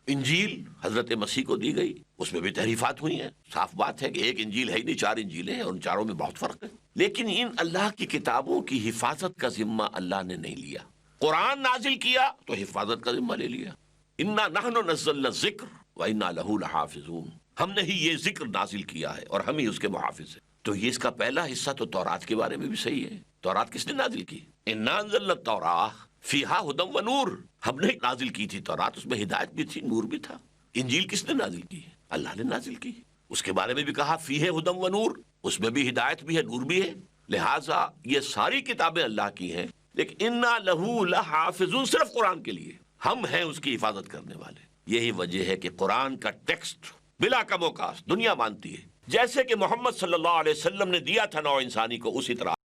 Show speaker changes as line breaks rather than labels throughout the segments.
انجیل حضرت مسیح کو دی گئی، اس میں بھی تحریفات ہوئی ہیں، صاف بات ہے کہ ایک انجیل ہے ہی نہیں، 4 انجیلیں ہیں اور ان چاروں میں بہت فرق ہے، لیکن ان اللہ کی کتابوں کی حفاظت کا ذمہ اللہ نے نہیں لیا۔ قرآن نازل کیا تو حفاظت کا ذمہ لے لیا، انا نحن نزلنا الذکر وانا لہ لحافظون، ہم نے ہی یہ ذکر نازل کیا ہے اور ہم ہی اس کے محافظ ہیں۔ تو یہ اس کا پہلا حصہ تو تورات کے بارے میں بھی صحیح ہے۔ تورات کس نے نازل کی؟ انا انزلنا التوراۃ فیہا ھدی و نور، ہم نے نازل کی تھی تورات، اس میں ہدایت بھی تھی، نور بھی تھا۔ انجیل کس نے نازل کی؟ اللہ نے نازل کی، اس کے بارے میں بھی کہا فیہ ھدی و نور، اس میں بھی ہدایت بھی ہے، نور بھی ہے۔ لہٰذا یہ ساری کتابیں اللہ کی ہیں، لیکن انا لہ لحافظون صرف قرآن کے لیے، ہم ہیں اس کی حفاظت کرنے والے۔ یہی وجہ ہے کہ قرآن کا ٹیکسٹ بلا کم و کاست دنیا مانتی ہے، جیسے کہ محمد صلی اللہ علیہ وسلم نے دیا تھا نوع انسانی کو، اسی طرح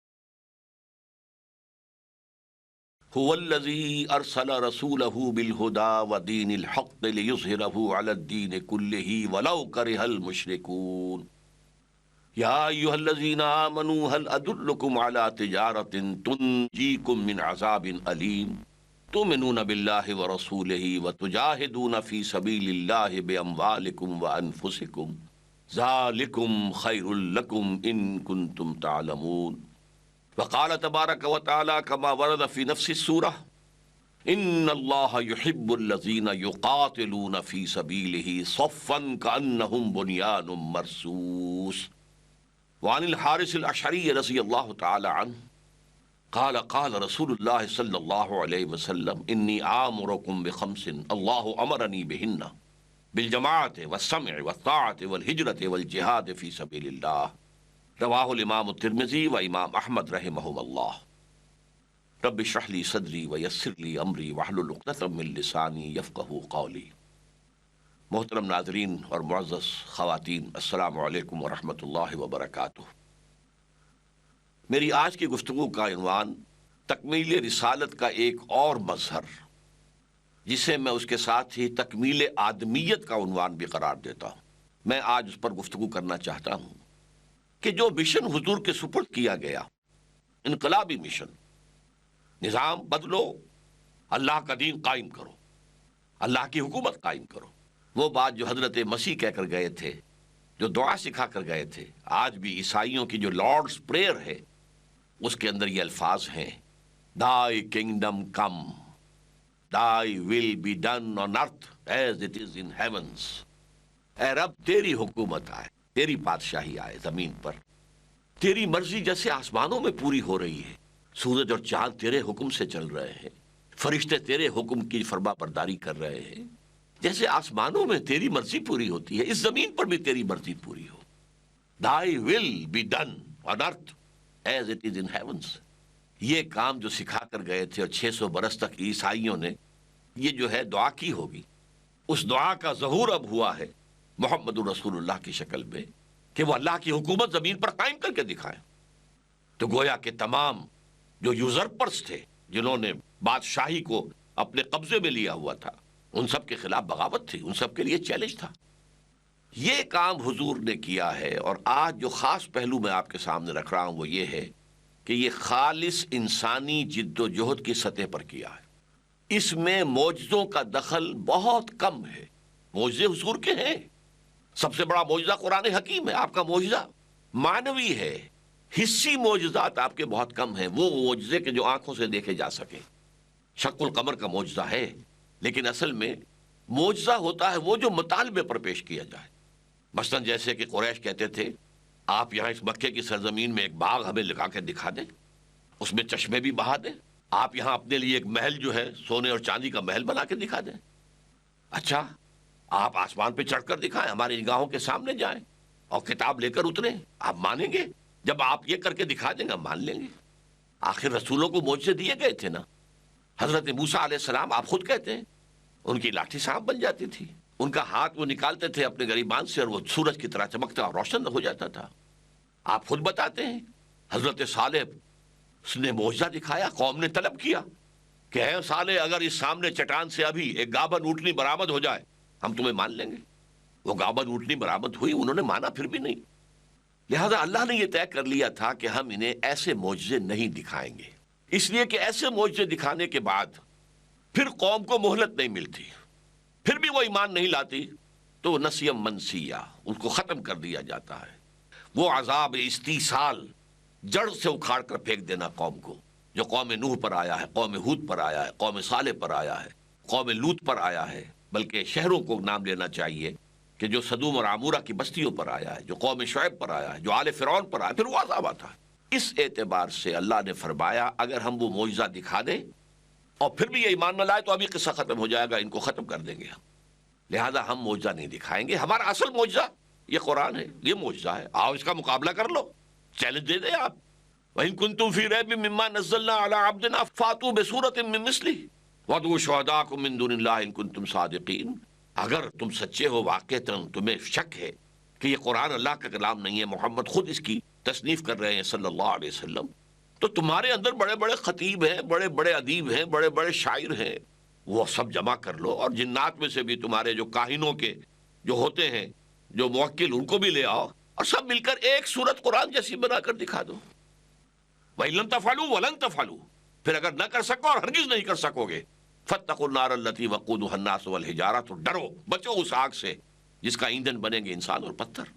هو الذی ارسل رسولہ بالہدی ودین الحق لیظہرہ علی الدین کلہ ولو کرہ المشرکون۔ یا ایھا الذین آمنوا هل ادلکم علی تجارۃ تنجیکم من عذاب علیم تؤمنون باللہ ورسولہ وتجاہدون فی سبیل اللہ باموالکم وانفسکم ذالکم خیر لکم ان کنتم تعلمون۔ وقال تبارک و تعالی کما ورد فی نفس السورہ ان اللہ یحب الذین یقاتلون فی سبیلہ صفا کأنہم بنیان مرصوص۔ وعن الحارث الاشعری رضی اللہ تعالی عنہ قال قال رسول اللہ صلی اللہ علیہ وسلم انی آمرکم بخمس اللہ امرنی بہن بالجماعت والسمع والطاعت والہجرت والجہاد فی سبیل اللہ۔ رواہ الامام الترمذی و امام احمد رحمہم اللہ۔ رب اشرح لی صدری ویسر لی امری واحلل عقدۃ من لسانی یفقہوا قولی۔ محترم ناظرین اور معزز خواتین، السلام علیکم ورحمۃ اللہ وبرکاتہ۔ میری آج کی گفتگو کا عنوان تکمیل رسالت کا ایک اور مظہر، جسے میں اس کے ساتھ ہی تکمیل آدمیت کا عنوان بھی قرار دیتا ہوں۔ میں آج اس پر گفتگو کرنا چاہتا ہوں کہ جو مشن حضور کے سپرد کیا گیا، انقلابی مشن، نظام بدلو، اللہ کا دین قائم کرو، اللہ کی حکومت قائم کرو، وہ بات جو حضرت مسیح کہہ کر گئے تھے، جو دعا سکھا کر گئے تھے، آج بھی عیسائیوں کی جو لارڈز پریئر ہے اس کے اندر یہ الفاظ ہیں Thy kingdom come, Thy will be done on earth as it is in heavens۔ اے رب تیری حکومت آئے، تیری بادشاہی آئے زمین پر، تیری مرضی جیسے آسمانوں میں پوری ہو رہی ہے، سورج اور چاند تیرے حکم سے چل رہے ہیں، فرشتے تیرے حکم کی فرما برداری کر رہے ہیں، جیسے آسمانوں میں تیری مرضی پوری ہوتی ہے، اس زمین پر بھی تیری مرضی پوری ہو۔ Thy will be done on earth as it is in heavens۔ یہ کام جو سکھا کر گئے تھے اور 600 برس تک عیسائیوں نے یہ جو ہے دعا کی ہوگی، اس دعا کا ظہور اب ہوا ہے محمد رسول اللہ کی شکل میں، کہ وہ اللہ کی حکومت زمین پر قائم کر کے دکھائیں۔ تو گویا کہ تمام جو یوزرپرس تھے، جنہوں نے بادشاہی کو اپنے قبضے میں لیا ہوا تھا، ان سب کے خلاف بغاوت تھی، ان سب کے لیے چیلنج تھا۔ یہ کام حضور نے کیا ہے، اور آج جو خاص پہلو میں آپ کے سامنے رکھ رہا ہوں وہ یہ ہے کہ یہ خالص انسانی جد و جہد کی سطح پر کیا ہے۔ اس میں معجزوں کا دخل بہت کم ہے۔ معجزے حضور کے ہیں، سب سے بڑا معجزہ قرآن حکیم ہے، آپ کا معجزہ معنوی ہے۔ حصی معجزات آپ کے بہت کم ہیں، وہ معجزے کے جو آنکھوں سے دیکھے جا سکیں۔ شق القمر کا معجزہ ہے، لیکن اصل میں معجزہ ہوتا ہے وہ جو مطالبے پر پیش کیا جائے۔ مثلا جیسے کہ قریش کہتے تھے آپ یہاں اس مکے کی سرزمین میں ایک باغ ہمیں لگا کے دکھا دیں، اس میں چشمے بھی بہا دیں، آپ یہاں اپنے لیے ایک محل جو ہے سونے اور چاندی کا محل بنا کے دکھا دیں۔ اچھا آپ آسمان پہ چڑھ کر دکھائیں، ہماری نگاہوں کے سامنے جائیں، اور کتاب لے کر اترے، آپ مانیں گے؟ جب آپ یہ کر کے دکھا دیں گے مان لیں گے۔ آخر رسولوں کو معجزے دیے گئے تھے نا۔ حضرت موسیٰ علیہ السلام آپ خود کہتے ہیں ان کی لاٹھی سانپ بن جاتی تھی، ان کا ہاتھ وہ نکالتے تھے اپنے گریبان سے اور وہ سورج کی طرح چمکتا اور روشن ہو جاتا تھا۔ آپ خود بتاتے ہیں حضرت صالح نے معجزہ دکھایا، قوم نے طلب کیا کہ اے صالح اگر اس سامنے چٹان سے ابھی ایک گابن اونٹنی برآمد ہو جائے ہم تمہیں مان لیں گے۔ وہ گابن اونٹنی برآمد ہوئی، انہوں نے مانا پھر بھی نہیں۔ لہذا اللہ نے یہ طے کر لیا تھا کہ ہم انہیں ایسے معجزے نہیں دکھائیں گے، اس لیے کہ ایسے معجزے دکھانے کے بعد پھر قوم کو مہلت نہیں ملتی، پھر بھی وہ ایمان نہیں لاتی تو نسیم منسیہ اس کو ختم کر دیا جاتا ہے۔ وہ عذاب استیصال جڑ سے اکھاڑ کر پھینک دینا قوم کو، جو قوم نوح پر آیا ہے، قوم ہود پر آیا ہے، قوم صالح پر آیا ہے، قوم لوط پر آیا ہے، بلکہ شہروں کو نام لینا چاہیے کہ جو صدوم اور عمورہ کی بستیوں پر آیا ہے، جو قوم شعیب پر آیا ہے، جو آل فرعون پر آیا، پھر وہ عذاب آتا ہے۔ اس اعتبار سے اللہ نے فرمایا اگر ہم وہ معجزہ دکھا دیں اور پھر بھی یہ ایمان نہ لائے تو ابھی قصہ ختم ہو جائے گا، ان کو ختم کر دیں گے ہم۔ لہذا ہم معجزہ نہیں دکھائیں گے، ہمارا اصل معجزہ یہ قرآن ہے، یہ معجزہ ہے، آؤ اس کا مقابلہ کر لو، چیلنج دے دیں آپ۔ وَإِن كُنتُمْ فِي رَيْبٍ مِّمَّا نَزَّلْنَا عَلَىٰ عَبْدِنَا فَأْتُوا بِسُورَةٍ مِّن مِّثْلِهِ وَادْعُوا شُهَدَاءَكُم مِّن دُونِ اللَّهِ إِن كُنتُمْ صَادِقِينَ۔ اگر تم سچے ہو، واقعتاً تمہیں شک ہے کہ یہ قرآن اللہ کا کلام نہیں ہے، محمد خود اس کی تصنیف کر رہے ہیں صلی اللہ علیہ وسلم، تو تمہارے اندر بڑے بڑے خطیب ہیں، بڑے بڑے ادیب ہیں، بڑے بڑے شاعر ہیں، وہ سب جمع کر لو، اور جنات میں سے بھی تمہارے جو کاہنوں کے جو ہوتے ہیں، جو موکل، ان کو بھی لے آؤ اور سب مل کر ایک سورت قرآن جیسی بنا کر دکھا دو۔ وَإِن لَّمْ تَفْعَلُوا وَلَن تَفْعَلُوا، پھر اگر نہ کر سکو اور ہرگز نہیں کر سکو گے، فَاتَّقُوا النَّارَ الَّتِي وَقُودُهَا النَّاسُ وَالْحِجَارَةُ، تو ڈرو، بچو اس آگ سے جس کا ایندھن بنیں گے انسان اور پتھر۔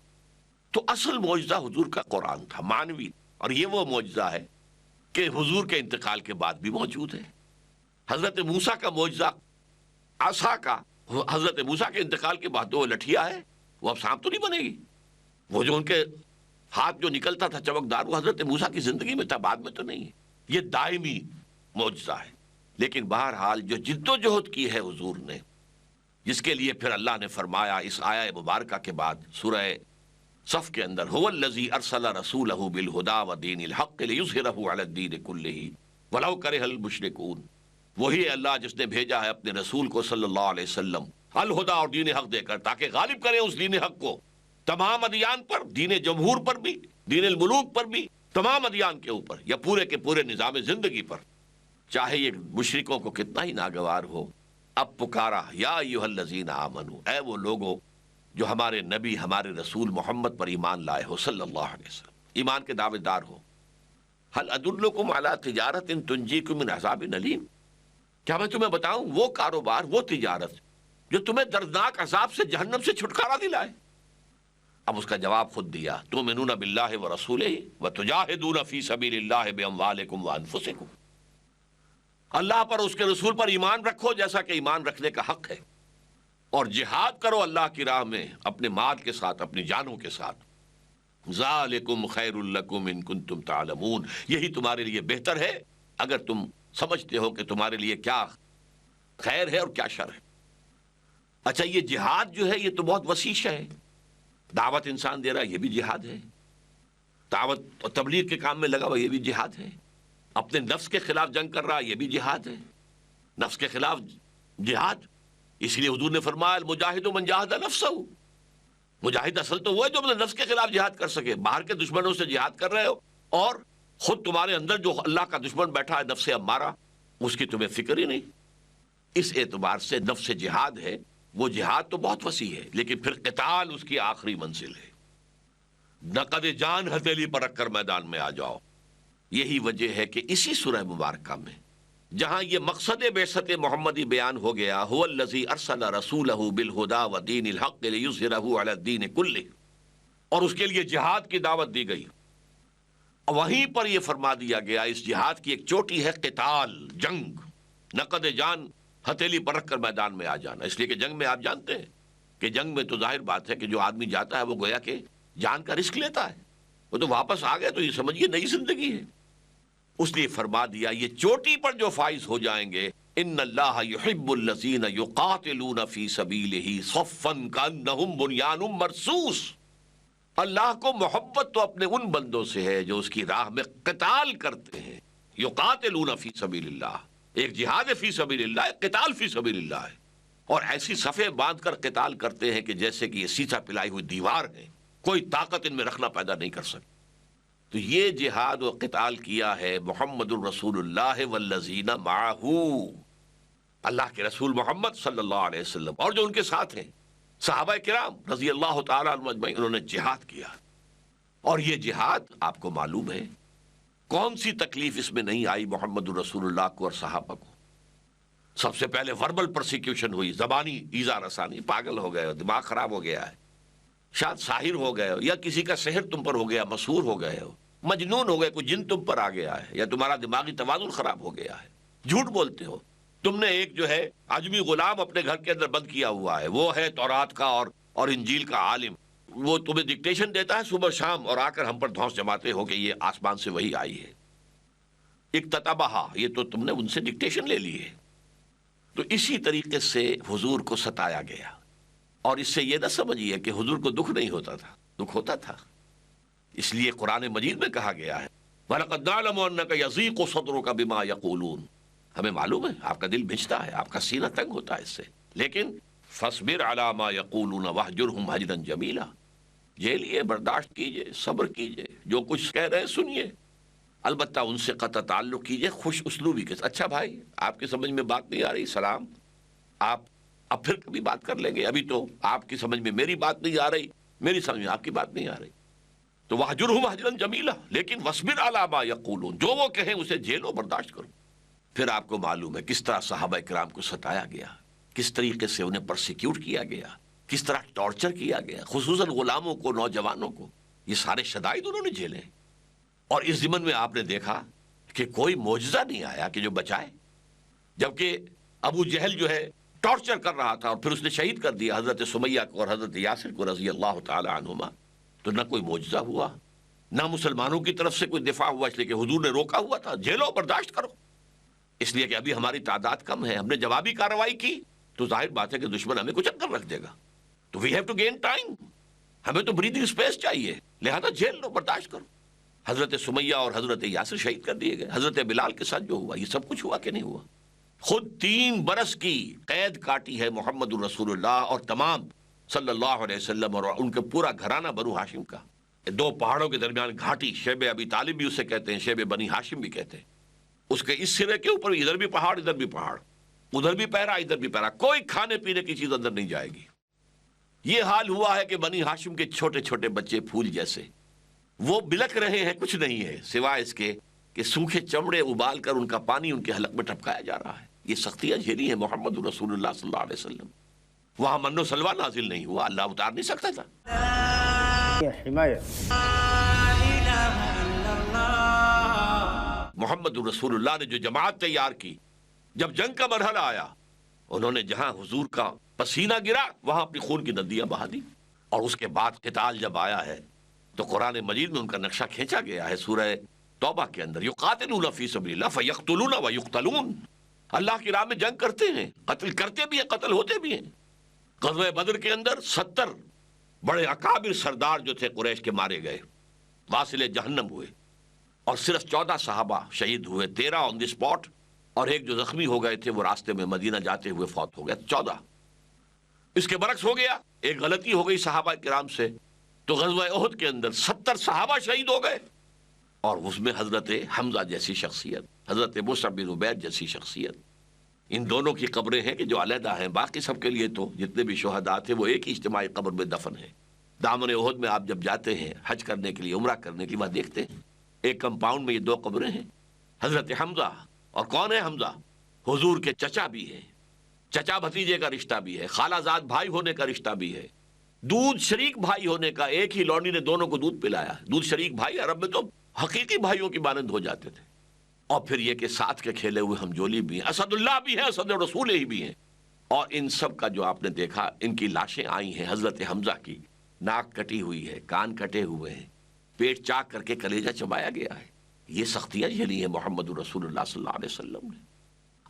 تو اصل معجزہ حضور کا قرآن تھا، مانوی، اور یہ وہ معجزہ ہے کہ حضور کے انتقال کے بعد بھی موجود ہے۔ حضرت موسیٰ کا معجزہ عصا کا، حضرت موسیٰ کے انتقال کے بعد تو وہ لٹھیا ہے، وہ اب سانپ تو نہیں بنے گی۔ وہ جو ان کے ہاتھ جو نکلتا تھا چمکدار، وہ حضرت موسیٰ کی زندگی میں تھا، بعد میں تو نہیں ہے۔ یہ دائمی معجزہ ہے۔ لیکن بہرحال جو جد و جہد کی ہے حضور نے، جس کے لیے پھر اللہ نے فرمایا اس آیہ مبارکہ کے بعد سورہ صف کے اندر، هو الذی ارسل رسولہ بالہدی ودین الحق لیظہرہ علی الدین کلہ ولو کرہ المشرکون۔ وہی اللہ جس نے بھیجا ہے اپنے رسول کو صلی اللہ علیہ وسلم الہدی اور دین حق دے کر، تاکہ غالب کرے اس دین حق کو تمام ادیان پر، دین جمہور پر بھی، دین الملوک پر بھی، تمام ادیان کے اوپر، یا پورے کے پورے نظام زندگی پر، چاہے یہ مشرکوں کو کتنا ہی ناگوار ہو۔ اب پکارا یا ایھا الذین آمنو، اے وہ لوگو جو ہمارے نبی، ہمارے رسول محمد پر ایمان لائے ہو صلی اللہ علیہ وسلم، ایمان کے دعوے دار ہو، هل ادلکم علی تجارت تنجیکم من عذاب علیم، کیا میں تمہیں بتاؤں وہ کاروبار، وہ تجارت جو تمہیں دردناک عذاب سے، جہنم سے چھٹکارا دلائے؟ اب اس کا جواب خود دیا، تؤمنون باللہ ورسولہ وتجاہدون فی سبیل اللہ باموالکم وانفسکم، اللہ پر، اس کے رسول پر ایمان رکھو جیسا کہ ایمان رکھنے کا حق ہے، اور جہاد کرو اللہ کی راہ میں اپنے مال کے ساتھ، اپنی جانوں کے ساتھ۔ ذالکم خیر لکم ان کنتم تعلمون، یہی تمہارے لیے بہتر ہے اگر تم سمجھتے ہو کہ تمہارے لیے کیا خیر ہے اور کیا شر ہے۔ اچھا، یہ جہاد جو ہے یہ تو بہت وسیع ہے، دعوت انسان دے رہا ہے یہ بھی جہاد ہے، دعوت اور تبلیغ کے کام میں لگا ہوا یہ بھی جہاد ہے، اپنے نفس کے خلاف جنگ کر رہا ہے یہ بھی جہاد ہے، نفس کے خلاف جہاد۔ اس لیے حضور نے فرمایا المجاہد من جاہد نفسہ، مجاہد اصل تو وہ ہے جو اپنے نفس کے خلاف جہاد کر سکے۔ باہر کے دشمنوں سے جہاد کر رہے ہو اور خود تمہارے اندر جو اللہ کا دشمن بیٹھا ہے نفس امارہ، اس کی تمہیں فکر ہی نہیں۔ اس اعتبار سے نفس جہاد ہے، وہ جہاد تو بہت وسیع ہے، لیکن پھر قتال اس کی آخری منزل ہے۔ نقد جان ہتھیلی پر رکھ کر میدان میں آ جاؤ۔ یہی وجہ ہے کہ اسی سورہ مبارکہ میں جہاں یہ مقصد بعثت محمدی بیان ہو گیا، هو الذی ارسل رسولہ بالہدی ودین الحق لیظہرہ علی الدین کلہ، اور اس کے لیے جہاد کی دعوت دی گئی، وہیں پر یہ فرما دیا گیا اس جہاد کی ایک چوٹی ہے قتال، جنگ، نقد جان ہتھیلی پر رکھ کر میدان میں آ جانا۔ اس لیے کہ جنگ میں آپ جانتے ہیں کہ جنگ میں تو ظاہر بات ہے کہ جو آدمی جاتا ہے وہ گویا کہ جان کا رسک لیتا ہے، وہ تو واپس آ گئے تو یہ سمجھیے نئی زندگی ہے۔ اس لیے فرما دیا یہ چوٹی پر جو فائز ہو جائیں گے، ان اللہ یحب الذین یقاتلون فی سبیلہ صفا کانہم بنیان مرصوص، اللہ کو محبت تو اپنے ان بندوں سے ہے جو اس کی راہ میں قتال کرتے ہیں. یقاتلون فی سبیل اللہ، ایک جہاد فی سبیل اللہ، ایک قتال فی سبیل اللہ ہے. اور ایسی صفیں باندھ کر قتال کرتے ہیں کہ جیسے کہ یہ سیسا پلائی ہوئی دیوار ہے، کوئی طاقت ان میں رکھنا پیدا نہیں کر سکتی. تو یہ جہاد و قتال کیا ہے محمد الرسول اللہ والذین معہ، اللہ کے رسول محمد صلی اللہ علیہ وسلم اور جو ان کے ساتھ ہیں صحابہ کرام رضی اللہ تعالیٰ عنہم اجمعین، انہوں نے جہاد کیا. اور یہ جہاد آپ کو معلوم ہے کون سی تکلیف اس میں نہیں آئی محمد الرسول اللہ کو اور صحابہ کو. سب سے پہلے وربل پرسیکیوشن ہوئی، زبانی ایذا رسانی. پاگل ہو گئے ہو، دماغ خراب ہو گیا ہے، شاید ساحر ہو گئے ہو، یا کسی کا سحر تم پر ہو گیا، مسحور ہو گئے ہو، مجنون ہو گئے، کوئی جن تم پر آ گیا ہے، یا تمہارا دماغی توازن خراب ہو گیا ہے. جھوٹ بولتے ہو. تم نے ایک جو ہے عجمی غلام اپنے گھر کے اندر بند کیا ہوا ہے، وہ ہے تورات کا اور انجیل کا عالم. وہ تمہیں ڈکٹیشن دیتا ہے صبح شام، اور آ کر ہم پر دھونس جماتے ہو کہ یہ آسمان سے وہی آئی ہے. اکتتبہا، یہ تو تم نے ان سے ڈکٹیشن لے لی ہے. تو اسی طریقے سے حضور کو ستایا گیا. اور اس سے یہ نہ سمجھیے کہ حضور کو دکھ نہیں ہوتا تھا، دکھ ہوتا تھا. اس لیے قرآن مجید میں کہا گیا ہے وَلَقَدْ نَعْلَمُ أَنَّكَ يَضِيقُ صَدْرُكَ بِمَا يَقُولُونَ. ہمیں معلوم ہے آپ کا دل بھجتا ہے، آپ کا سینہ تنگ ہوتا ہے اس سے، لیکن فَاصْبِرْ عَلَى مَا يَقُولُونَ وَاهْجُرْهُمْ هَجْرًا جَمِيلًا. جھیلیے، برداشت کیجئے، صبر کیجئے، جو کچھ کہہ رہے ہیں سنیے. البتہ ان سے قطع تعلق کیجئے خوش اسلوبی کے ساتھ. اچھا بھائی آپ کی سمجھ میں بات نہیں آ رہی، سلام، آپ اب پھر کبھی بات کر لیں گے، ابھی تو آپ کی سمجھ میں میری بات نہیں آ رہی، میری سمجھ میں آپ کی بات نہیں آ رہی. تو وَاهْجُرْهُمْ هَجْرًا جَمِيلًا، لیکن وَاصْبِرْ عَلَى مَا يَقُولُونَ، جو وہ کہیں اسے جھیلو، برداشت کرو. پھر آپ کو معلوم ہے کس طرح صحابہ کرام کو ستایا گیا، کس طریقے سے انہیں پرسیکیوٹ کیا گیا، کس طرح ٹارچر کیا گیا، خصوصاً غلاموں کو، نوجوانوں کو. یہ سارے شدائد انہوں نے جھیلے. اور اس ضمن میں آپ نے دیکھا کہ کوئی معجزہ نہیں آیا کہ جو بچائے، جبکہ ابو جہل جو ہے ٹارچر کر رہا تھا اور پھر اس نے شہید کر دیا حضرت سمیہ کو اور حضرت یاسر کو رضی اللہ تعالی عنہما. تو نہ کوئی معجزہ ہوا، نہ مسلمانوں کی طرف سے کوئی دفاع ہوا، اس لیے کہ حضور نے روکا ہوا تھا، جھیلو، برداشت کرو. اس لیے کہ ابھی ہماری تعداد کم ہے، ہم نے جوابی کارروائی کی تو ظاہر بات ہے کہ دشمن ہمیں کچل کر رکھ دے گا. تو we have to gain time, ہمیں تو بریدنگ اسپیس چاہیے، لہذا جھیل لو، برداشت کرو. حضرت سمیہ اور حضرت یاسر شہید کر دیے گئے. حضرت بلال کے ساتھ جو ہوا، یہ سب کچھ ہوا کہ نہیں ہوا؟ خود 3 برس کی قید کاٹی ہے محمد الرسول اللہ اور تمام صلی اللہ علیہ وسلم اور ان کے پورا گھرانہ بنو ہاشم کا. 2 پہاڑوں کے درمیان گھاٹی، شیب ابی طالب بھی اسے کہتے ہیں، شیب بنی ہاشم بھی کہتے ہیں. اس کے اس سرے کے اوپر ادھر بھی پہاڑ، ادھر بھی پہاڑ، ادھر بھی پہرا، ادھر بھی پہرا، کوئی کھانے پینے کی چیز اندر نہیں جائے گی. یہ حال ہوا ہے کہ بنی ہاشم کے چھوٹے چھوٹے بچے پھول جیسے وہ بلک رہے ہیں، کچھ نہیں ہے سوائے اس کے کہ سوکھے چمڑے ابال کر ان کا پانی ان کے حلق میں ٹپکایا جا رہا ہے. یہ سختیاں جھیلی ہیں محمد رسول اللہ صلی اللہ علیہ وسلم. وہاں من و سلوہ نازل نہیں ہوا، اللہ اتار نہیں سکتا تھا. محمد رسول اللہ نے جو جماعت تیار کی، جب جنگ کا مرحلہ آیا، انہوں نے جہاں حضور کا پسینہ گرا وہاں اپنی خون کی ندیاں بہا دی. اور اس کے بعد قتال جب آیا ہے تو قرآن مجید میں ان کا نقشہ کھینچا گیا ہے. سورہ توبہ کے اندر یقاتلون فی سبیل اللہ فیقتلون ویقتلون، اللہ کی راہ میں جنگ کرتے ہیں، قتل کرتے بھی ہیں، قتل ہوتے بھی ہیں. غزوہ بدر کے اندر 70 بڑے اکابر سردار جو تھے قریش کے مارے گئے، واصل جہنم ہوئے، اور صرف 14 صحابہ شہید ہوئے، 13 آن دی اسپاٹ، اور ایک جو زخمی ہو گئے تھے وہ راستے میں مدینہ جاتے ہوئے فوت ہو گیا. 14. اس کے برعکس ہو گیا، ایک غلطی ہو گئی صحابہ کرام سے، تو غزوہ احد کے اندر 70 صحابہ شہید ہو گئے، اور اس میں حضرت حمزہ جیسی شخصیت، حضرت مصعب بن عمیر جیسی شخصیت. ان دونوں کی قبریں ہیں کہ جو علیحدہ ہیں، باقی سب کے لیے تو جتنے بھی شہداء تھے وہ ایک ہی اجتماعی قبر میں دفن ہیں. دامن احد میں آپ جب جاتے ہیں حج کرنے کے لیے، عمرہ کرنے کے لیے، وہاں دیکھتے ہیں ایک کمپاؤنڈ میں یہ 2 قبریں ہیں، حضرت حمزہ. اور کون ہے حمزہ؟ حضور کے چچا بھی ہیں، چچا بھتیجے کا رشتہ بھی ہے، خالہ زاد بھائی ہونے کا رشتہ بھی ہے، دودھ شریک بھائی ہونے کا. ایک ہی لونڈی نے دونوں کو دودھ پلایا. دودھ شریک بھائی عرب میں تو حقیقی بھائیوں کی مانند ہو جاتے تھے. اور پھر یہ کہ ساتھ کے کھیلے ہوئے ہمجولی بھی ہیں، اسد اللہ بھی ہیں، اسد رسول ہی بھی ہیں. اور ان سب کا جو آپ نے دیکھا، ان کی لاشیں آئی ہیں. حضرت حمزہ کی ناک کٹی ہوئی ہے، کان کٹے ہوئے ہیں، پیٹ چاک کر کے کلیجہ چبایا گیا ہے. یہ سختیاں جھیلی ہیں محمد رسول اللہ صلی اللہ علیہ وسلم نے.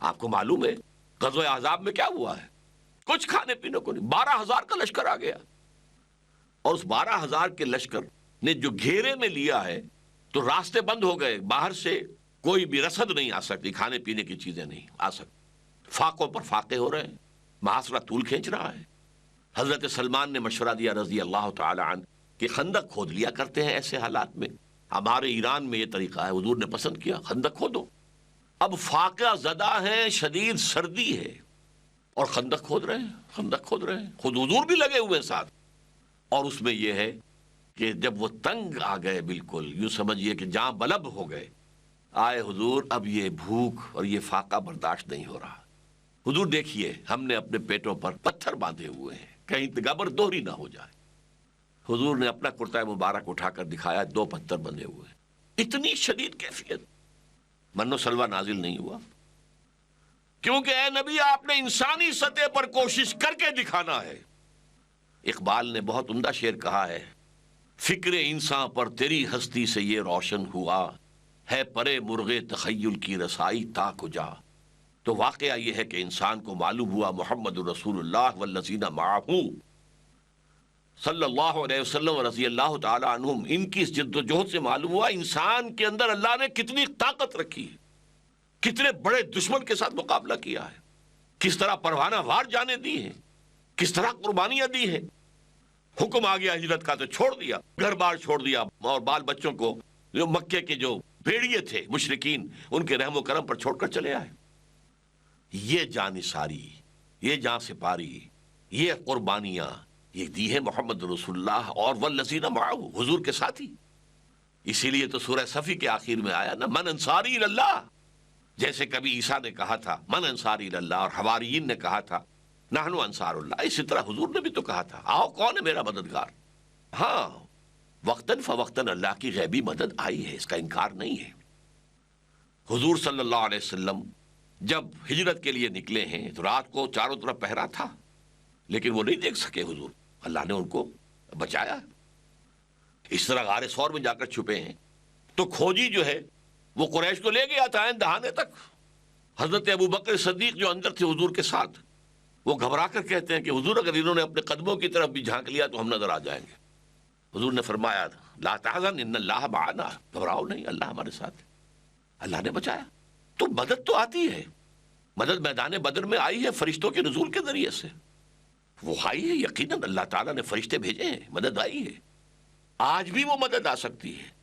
آپ کو معلوم ہے غزوہ احزاب میں کیا ہوا ہے؟ کچھ کھانے پینے کو نہیں، 12,000 کا لشکر آ گیا. اور اس 12,000 کے لشکر نے جو گھیرے میں لیا ہے تو راستے بند ہو گئے، باہر سے کوئی بھی رسد نہیں آ سکتی، کھانے پینے کی چیزیں نہیں آ سکتی، فاقوں پر فاقے ہو رہے ہیں، محاصرہ طول کھینچ رہا ہے۔ حضرت سلمان نے مشورہ دیا رضی اللہ تعالی عنہ کہ خندق کھود لیا کرتے ہیں ایسے حالات میں، ہمارے ایران میں یہ طریقہ ہے، حضور نے پسند کیا خندق کھودو۔ اب فاقہ زدہ ہیں، شدید سردی ہے اور خندق کھود رہے ہیں، خندق کھود رہے ہیں، خود حضور بھی لگے ہوئے ساتھ۔ اور اس میں یہ ہے کہ جب وہ تنگ آ گئے، بالکل یوں سمجھیے کہ جاں بلب ہو گئے، آئے حضور اب یہ بھوک اور یہ فاقہ برداشت نہیں ہو رہا، حضور دیکھیے ہم نے اپنے پیٹوں پر پتھر باندھے ہوئے ہیں، کہیں گبر دوہری نہ ہو جائے۔ حضور نے اپنا کرتا مبارک اٹھا کر دکھایا، 2 پتھر بندھے ہوئے ہیں۔ اتنی شدید کیفیت، من و سلوہ نازل نہیں ہوا، کیونکہ اے نبی آپ نے انسانی سطح پر کوشش کر کے دکھانا ہے۔ اقبال نے بہت عمدہ شعر کہا ہے، فکر انسان پر تیری ہستی سے یہ روشن ہوا، ہے پرے مرغے تخیل کی رسائی تا کجا۔ تو واقعہ یہ ہے کہ انسان کو معلوم ہوا محمد رسول اللہ والذین معہ صلی اللہ علیہ وسلم رضی اللہ تعالی عنہم، ان کی اس جد و جہد سے معلوم ہوا انسان کے اندر اللہ نے کتنی طاقت رکھی ہے، کتنے بڑے دشمن کے ساتھ مقابلہ کیا ہے، کس طرح پروانہ وار جانے دی ہیں، کس طرح قربانیاں دی ہیں۔ حکم آ گیا ہجرت کا تو چھوڑ دیا، گھر بار چھوڑ دیا، اور بال بچوں کو جو مکے کے جو بھیڑیے تھے مشرکین، ان کے رحم و کرم پر چھوڑ کر چلے آئے۔ یہ جانثاری، یہ جان سپاری، یہ قربانیاں یہ دی ہے محمد رسول اللہ اور والذین معہ، حضور کے ساتھی۔ اسی لیے تو سورہ صفی کے آخر میں آیا نا، من انصاری اللہ، جیسے کبھی عیسیٰ نے کہا تھا من انصاری اللہ اور حواریین نے کہا تھا نحن انصار اللہ، اسی طرح حضور نے بھی تو کہا تھا آؤ کون ہے میرا مددگار۔ ہاں وقتاً فوقتاً اللہ کی غیبی مدد آئی ہے، اس کا انکار نہیں ہے۔ حضور صلی اللہ علیہ وسلم جب ہجرت کے لیے نکلے ہیں تو رات کو چاروں طرف پہرا تھا، لیکن وہ نہیں دیکھ سکے حضور، اللہ نے ان کو بچایا۔ اس طرح غار ثور میں جا کر چھپے ہیں تو کھوجی جو ہے وہ قریش کو لے گیا تھا عین دہانے تک۔ حضرت ابو بکر صدیق جو اندر تھے حضور کے ساتھ، وہ گھبرا کر کہتے ہیں کہ حضور اگر انہوں نے اپنے قدموں کی طرف بھی جھانک لیا تو ہم نظر آ جائیں گے۔ حضور نے فرمایا لا تحزن ان اللہ معنا، گھبراؤ نہیں، اللہ ہمارے ساتھ ہے، اللہ نے بچایا۔ تو مدد تو آتی ہے، مدد میدان بدر میں آئی ہے فرشتوں کے نزول کے ذریعے سے، وہ آئی ہے یقیناً، اللہ تعالیٰ نے فرشتے بھیجے ہیں، مدد آئی ہے۔ آج بھی وہ مدد آ سکتی ہے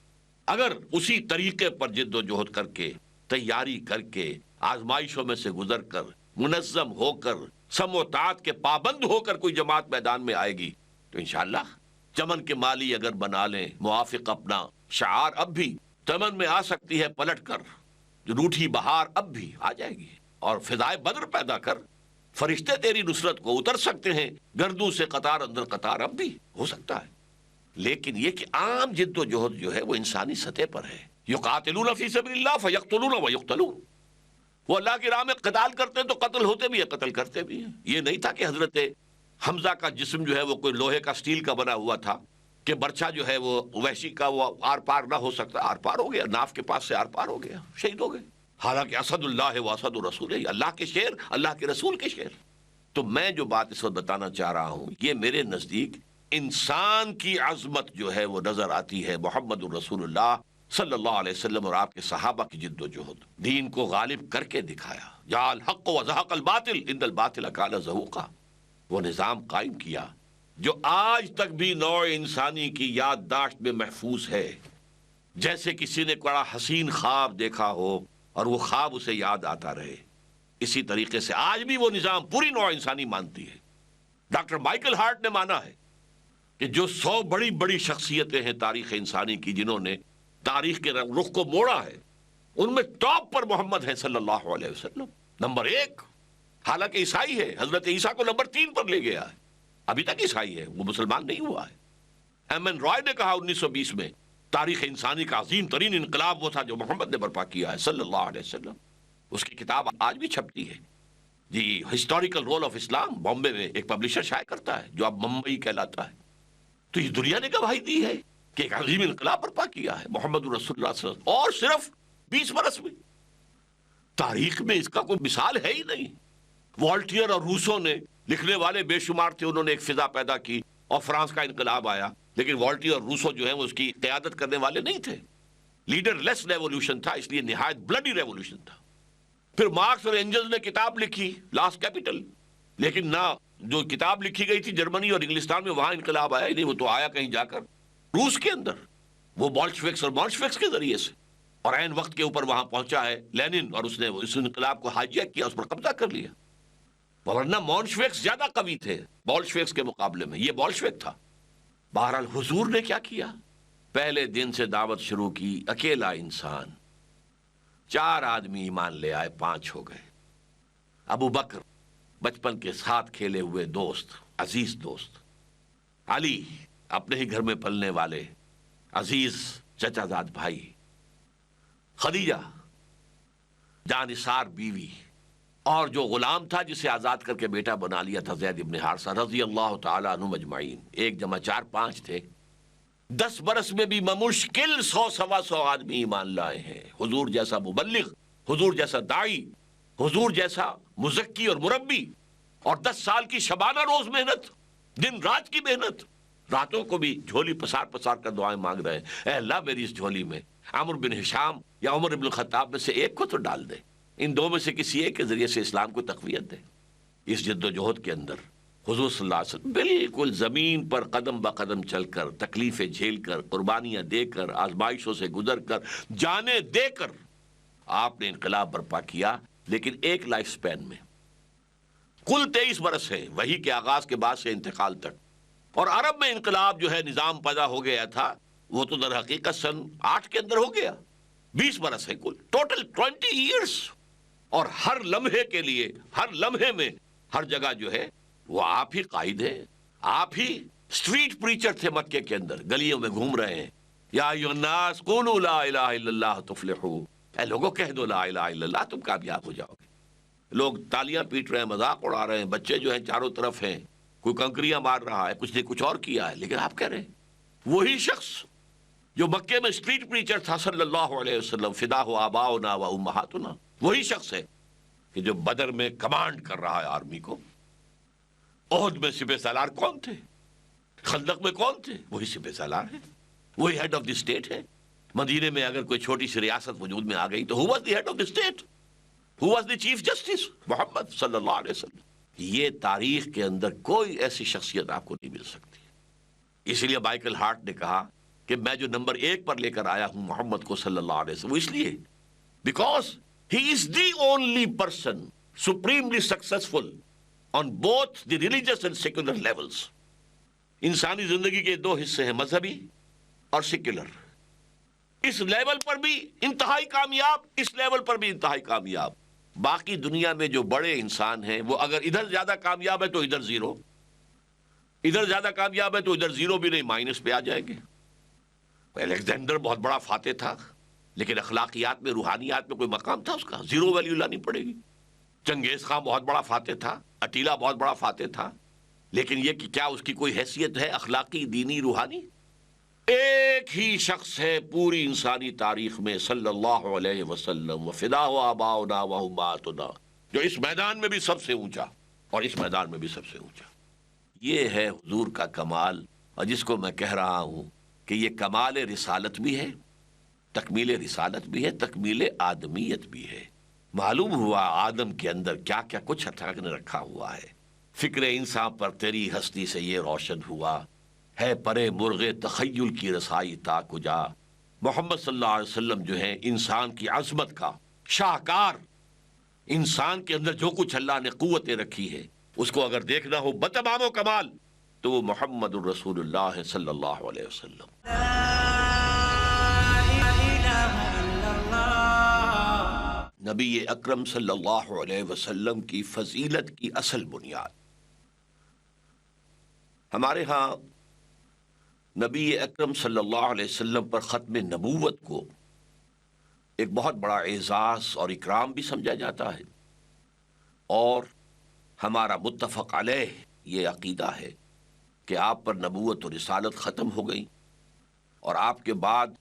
اگر اسی طریقے پر جد و جہد کر کے، تیاری کر کے، آزمائشوں میں سے گزر کر، منظم ہو کر، سم و طاعت کے پابند ہو کر کوئی جماعت میدان میں آئے گی تو انشاءاللہ چمن کے مالی اگر بنا لیں موافق اپنا شعار، اب بھی چمن میں آ سکتی ہے پلٹ کر جو روٹھی بہار، اب بھی آ جائے گی، اور فضائے بدر پیدا کر فرشتے تیری نصرت کو اتر سکتے ہیں، گردوں سے قطار اندر قطار اب بھی ہو سکتا ہے۔ لیکن یہ کہ عام جد و جہد جو ہے وہ انسانی سطح پر ہے۔ یقاتلون فی سبیل اللہ فیقتلون ویقتلون، وہ اللہ کی راہ میں قتال کرتے ہیں تو قتل ہوتے بھی ہیں، قتل کرتے بھی ہیں۔ یہ نہیں تھا کہ حضرت حمزہ کا جسم جو ہے وہ کوئی لوہے کا سٹیل کا بنا ہوا تھا کہ برچھا جو ہے وہ وحشی کا وہ آر پار نہ ہو سکتا، آر پار ہو گیا، ناف کے پاس سے آر پار ہو گیا، شہید ہو گئے۔ حالانکہ اسد اللہ و اسد الرسول ہے، اللہ کے شعر، اللہ کے رسول کے شعر۔ تو میں جو بات اس وقت بتانا چاہ رہا ہوں، یہ میرے نزدیک انسان کی عظمت جو ہے وہ نظر آتی ہے محمد الرسول اللہ صلی اللہ علیہ وسلم اور آپ کے صحابہ کی جد و جہد، دین کو غالب کر کے دکھایا، جاء الحق وزهق الباطل ان الباطل کان زہوقا، وہ نظام قائم کیا جو آج تک بھی نوع انسانی کی یادداشت میں محفوظ ہے۔ جیسے کسی نے بڑا حسین خواب دیکھا ہو اور وہ خواب اسے یاد آتا رہے، اسی طریقے سے آج بھی وہ نظام پوری نوع انسانی مانتی ہے۔ ڈاکٹر مائیکل ہارٹ نے مانا ہے کہ جو 100 بڑی بڑی شخصیتیں ہیں تاریخ انسانی کی جنہوں نے تاریخ کے رخ کو موڑا ہے، ان میں ٹاپ پر محمد ہے صلی اللہ علیہ وسلم، نمبر 1۔ حالانکہ عیسائی ہے، حضرت عیسیٰ کو نمبر 3 پر لے گیا ہے، ابھی تک عیسائی ہے، وہ مسلمان نہیں ہوا ہے۔ ایم این رائے نے کہا 1920 میں تاریخ انسانی کا عظیم ترین انقلاب وہ تھا جو محمد نے برپا کیا ہے صلی اللہ علیہ وسلم۔ اس کی کتاب آج بھی چھپتی ہے جی، ہسٹوریکل رول آف اسلام، بامبے میں ایک پبلشر شائع کرتا ہے جو اب ممبئی کہلاتا ہے۔ تو یہ دنیا نے گواہی دی ہے کہ ایک عظیم انقلاب برپا کیا ہے محمد رسول اللہ صلی اللہ علیہ وسلم، اور صرف 20 برس میں۔ تاریخ میں اس کا کوئی مثال ہے ہی نہیں۔ والٹیئر اور روسو نے، لکھنے والے بے شمار تھے، انہوں نے ایک فضا پیدا کی اور فرانس کا انقلاب آیا، لیکن والٹی اور روسو جو ہیں وہ اس کی قیادت کرنے والے نہیں تھے. لیڈر لیس ریولوشن تھا، اس لیے نہایت بلڈی ریولوشن تھا. پھر مارکس اور اینجلز نے کتاب لکھی لاسٹ کیپٹل، لیکن نہ جو کتاب لکھی گئی تھی جرمنی اور انگلستان میں وہاں انقلاب آیا ہی نہیں، وہ تو آیا کہیں جا کر روس کے اندر، وہ بولشوکس اور مولشوکس کے ذریعے سے، اور عین وقت کے اوپر وہاں پہنچا ہے لینن، اور اس نے اس انقلاب کو ہائیجیک کیا، اس پر قبضہ کر لیا. ورنہ مولشوکس زیادہ قوی تھے بولشوکس کے مقابلے میں، یہ بولشوک تھا. بہرحال حضور نے کیا کیا؟ پہلے دن سے دعوت شروع کی، اکیلا انسان. 4 آدمی ایمان لے آئے، 5 ہو گئے. ابو بکر بچپن کے ساتھ کھیلے ہوئے دوست، عزیز دوست. علی اپنے ہی گھر میں پلنے والے عزیز چچا زاد بھائی. خدیجہ جانثار بیوی، اور جو غلام تھا جسے آزاد کر کے بیٹا بنا لیا تھا زید ابن حارثہ رضی اللہ تعالیٰ عنہ مجمعین. 1 جمع 4 5 تھے. 10 برس میں بھی بمشکل 100 سوا 100 آدمی ایمان لائے ہیں. حضور جیسا مبلغ، حضور جیسا داعی، حضور جیسا مزکی اور مربی، اور 10 سال کی شبانہ روز محنت، دن رات کی محنت. راتوں کو بھی جھولی پسار پسار کر دعائیں مانگ رہے ہیں، اے اللہ میری اس جھولی میں عمرو بن ہشام یا عمر بن الخطاب میں سے ایک کو تو ڈال دے، ان 2 میں سے کسی ایک کے ذریعے سے اسلام کو تقویت دے. اس جد و جہد کے اندر حضور صلی اللہ علیہ وسلم بالکل زمین پر قدم بقدم چل کر، تکلیفیں جھیل کر، قربانیاں دے کر، آزمائشوں سے گزر کر، جانیں دے کر آپ نے انقلاب برپا کیا. لیکن ایک لائف سپین میں کل 23 برس ہے، وہی کے آغاز کے بعد سے انتقال تک. اور عرب میں انقلاب جو ہے نظام پیدا ہو گیا تھا، وہ تو در حقیقت سن 8 کے اندر ہو گیا. 20 برس ہے کل، ٹوٹل 20 ایئرس. اور ہر لمحے کے لیے، ہر لمحے میں، ہر جگہ جو ہے وہ آپ ہی قائد ہیں. آپ ہی اسٹریٹ پریچر تھے مکے کے اندر، گلیوں میں گھوم رہے ہیں. یا ایھا الناس قولوا لا الہ الا اللہ تفلحوا، اے لوگوں کہہ دو لا الہ الا اللہ، تم کامیاب ہو جاؤ گے. لوگ تالیاں پیٹ رہے ہیں، مذاق اڑا رہے ہیں، بچے جو ہیں چاروں طرف ہیں، کوئی کنکریاں مار رہا ہے، کچھ نے کچھ اور کیا ہے، لیکن آپ کہہ رہے ہیں وہی شخص جو مکے میں اسٹریٹ پریچر تھا صلی اللہ علیہ وسلم، فداہ آباؤنا و امہاتنا، وہی شخص ہے کہ جو بدر میں کمانڈ کر رہا ہے آرمی کو. احد میں سپہ سالار کون تھے؟ خندق میں کون تھے؟ وہی سپہ سالار ہے، وہی ہیڈ آف دی اسٹیٹ ہے. مدینے میں اگر کوئی چھوٹی سی ریاست وجود میں آ گئی تو who was the head of the state? Who was the chief justice? محمد صلی اللہ علیہ وسلم. یہ تاریخ کے اندر کوئی ایسی شخصیت آپ کو نہیں مل سکتی. اسی لیے مائیکل ہارٹ نے کہا کہ میں جو نمبر 1 پر لے کر آیا ہوں محمد کو صلی اللہ علیہ وسلم، وہ اس لیے because he is the only person supremely successful on both the religious and secular levels. انسانی زندگی کے 2 حصے ہیں، مذہبی اور سیکولر. اس لیول پر بھی انتہائی کامیاب، اس لیول پر بھی انتہائی کامیاب. باقی دنیا میں جو بڑے انسان ہیں وہ اگر ادھر زیادہ کامیاب ہے تو ادھر 0، ادھر زیادہ کامیاب ہے تو ادھر 0 بھی نہیں، مائنس پہ آ جائیں گے. الیگزینڈر بہت بڑا فاتح تھا، لیکن اخلاقیات میں، روحانیات میں کوئی مقام تھا اس کا؟ 0 ویلیو لانی پڑے گی. چنگیز خان بہت بڑا فاتح تھا، اٹیلا بہت بڑا فاتح تھا، لیکن یہ کہ کیا اس کی کوئی حیثیت ہے اخلاقی، دینی، روحانی؟ ایک ہی شخص ہے پوری انسانی تاریخ میں صلی اللہ علیہ وسلم، وفداہ آباؤنا و امہاتنا، جو اس میدان میں بھی سب سے اونچا اور اس میدان میں بھی سب سے اونچا. یہ ہے حضور کا کمال، اور جس کو میں کہہ رہا ہوں کہ یہ کمال رسالت بھی ہے، تکمیل رسالت بھی ہے، تکمیل آدمیت بھی ہے. معلوم ہوا آدم کے اندر کیا کیا کچھ اللہ نے رکھا ہوا ہے. فکر انسان پر تیری ہستی سے یہ روشن ہوا ہے، پرے مرغ تخیل کی رسائی تا کجا. محمد صلی اللہ علیہ وسلم جو ہے انسان کی عظمت کا شاہکار. انسان کے اندر جو کچھ اللہ نے قوتیں رکھی ہے، اس کو اگر دیکھنا ہو بتمام و کمال تو وہ محمد الرسول اللہ صلی اللہ علیہ وسلم. نبی اکرم صلی اللہ علیہ وسلم کی فضیلت کی اصل بنیاد. ہمارے ہاں نبی اکرم صلی اللہ علیہ وسلم پر ختم نبوت کو ایک بہت بڑا اعزاز اور اکرام بھی سمجھا جاتا ہے، اور ہمارا متفق علیہ یہ عقیدہ ہے کہ آپ پر نبوت اور رسالت ختم ہو گئی، اور آپ کے بعد